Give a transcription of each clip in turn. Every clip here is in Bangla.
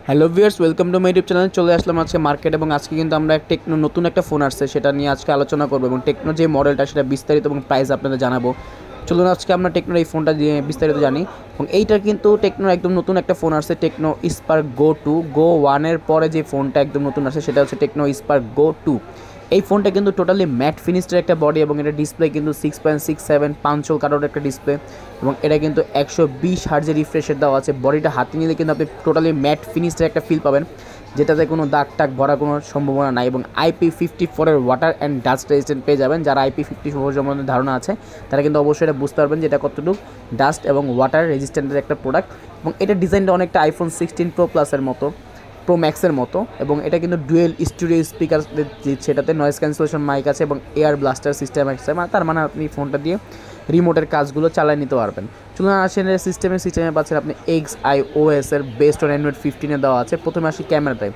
Hello viewers, welcome to my YouTube channel. চলে আসলাম আজকে মার্কেট এবং আজকে কিন্তু আমরা টেকনো নতুন একটা ফোন আসছে সেটা নিয়ে আজকে আলোচনা করবো এবং টেকনো যে মডেলটা সেটা বিস্তারিত এবং প্রাইস আপনাদের জানাবো। চলুন আজকে আমরা টেকনোর এই ফোনটা দিয়ে বিস্তারিত জানি। এবং এইটা কিন্তু টেকনোর একদম নতুন একটা ফোন আসছে, টেকনো স্পার্ক গো 1 পরে যে ফোনটা একদম নতুন আসছে সেটা হচ্ছে টেকনো স্পার্ক গো 2। এই ফোনটা কিন্তু টোটালি ম্যাট ফিনিশড একটা বডি এবং এটা ডিসপ্লে কিন্তু 6.67 পাঞ্চল কাটাউট একটা ডিসপ্লে এবং এটা কিন্তু 120 হার্জের রিফ্রেশের দেওয়া আছে। বডিটা হাতে নিলে কিন্তু আপনি টোটালি ম্যাট ফিনিশড একটা ফিল পাবেন, যেটাতে কোনো দাগ টাগ ভরা কোনো সম্ভাবনা নাই এবং IP54 water and dust resistant পেয়ে যাবেন। যারা IP54 সম্বন্ধে ধারণা আছে তারা কিন্তু অবশ্যই এটা বুঝতে পারবেন যে এটা কতটুকু ডাস্ট এবং ওয়াটার রেজিস্ট্যান্টের একটা প্রোডাক্ট। এবং এটার ডিজাইনটা অনেকটা আইফোন 16 প্রো প্লাসের মতো, প্রো ম্যাক্সের মতো। এবং এটা কিন্তু ডুয়েল স্টুডিও স্পিকার দিচ্ছে, এটাতে নয়েজ ক্যান্সেলেশন মাইক আছে এবং এয়ার ব্লাস্টার সিস্টেম আছে, তার মানে আপনি ফোনটা দিয়ে রিমোটের কাজগুলো চালিয়ে নিতে পারবেন। চলুন আসেন সিস্টেমে পাচ্ছেন আপনি XiOS এর বেস্ট অন অ্যান্ড্রয়েড 15 দেওয়া আছে। প্রথমে আসি ক্যামেরাটায়।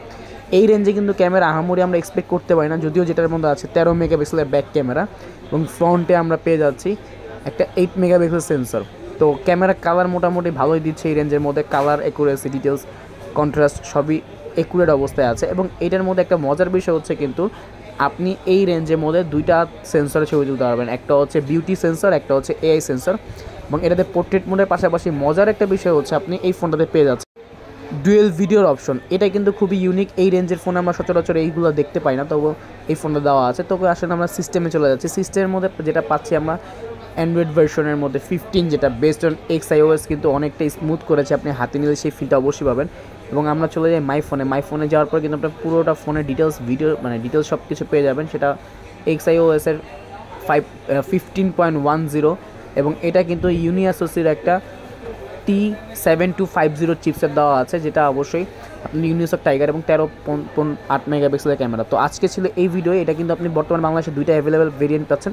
এই রেঞ্জে কিন্তু ক্যামেরা আহামরি আমরা এক্সপেক্ট করতে পারি না, যদিও যেটার মধ্যে আছে 13 মেগাপিক্সেলের ব্যাক ক্যামেরা এবং ফ্রন্টে আমরা পেয়ে যাচ্ছি একটা 8 মেগাপিক্সেল সেন্সর। তো ক্যামেরা কালার মোটামুটি ভালোই দিচ্ছে এই রেঞ্জের মধ্যে, কালার অ্যাকুরেসি ডিটেলস কন্ট্রাস্ট সবই একুরেট অবস্থায় আছে। এবং এটার মধ্যে একটা মজার বিষয় হচ্ছে কিন্তু আপনি এই রেঞ্জের মধ্যে দুইটা সেন্সরে ছবি তুলতে পারবেন, একটা হচ্ছে বিউটি সেন্সর, একটা হচ্ছে AI সেন্সর। এবং এটাতে পোর্ট্রেট মোডের পাশাপাশি মজার একটা বিষয় হচ্ছে আপনি এই ফোনটাতে পেয়ে যাচ্ছেন ডুয়েল ভিডিওর অপশন। এটা কিন্তু খুবই ইউনিক, এই রেঞ্জের ফোনে আমরা সচরাচর এইগুলো দেখতে পাই না, তবু এই ফোনটা দেওয়া আছে। তবে আসলে আমরা সিস্টেমে চলে যাচ্ছি। সিস্টেমের মধ্যে যেটা পাচ্ছি আমরা অ্যান্ড্রয়েড ভার্সনের মধ্যে 15, যেটা বেস্ট অন XiOS কিন্তু অনেকটাই স্মুথ করেছে, আপনি হাতে নিলে সেই ফিলটা অবশ্যই পাবেন। এবং আমরা চলে যাই মাই ফোনে যাওয়ার পর কিন্তু আপনার পুরোটা ফোনের ডিটেলস ভিডিও ডিটেলস সব কিছু পেয়ে যাবেন। সেটা XiOS এর 15.10 এবং এটা কিন্তু ইউনিয়াসোসির একটা T7250 চিপসেট দেওয়া আছে, যেটা অবশ্যই আপনি ইউনিসক টাইগার এবং 13.8 মেগাপিক্সেলের ক্যামেরা। তো আজকে ছিল এই ভিডিও। এটা কিন্তু আপনি বর্তমান বাংলাদেশে দুইটা অ্যাভেলেবেল ভেরিয়েন্ট পাচ্ছেন,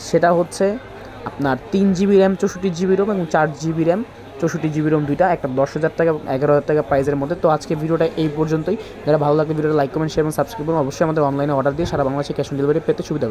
সেটা হচ্ছে আপনার 3GB র্যাম 64GB রোম এবং 4GB র্যাম 64GB রোম, দুইটা একটা 10,000 টাকা এবং 11,000 টাকা প্রাইসের মধ্যে। তো আজকে ভিডিওটা এই পর্যন্তই। যারা ভালো লাগলে ভিডিওটা লাইক কমেন্ট শেয়ার এবং সাবস্ক্রাইব করুন। অবশ্যই আমাদের অনলাইনে অর্ডার দিয়ে সারা বাংলাদেশে ক্যাশ অন ডেলিভারি পেতে সুবিধা হবে।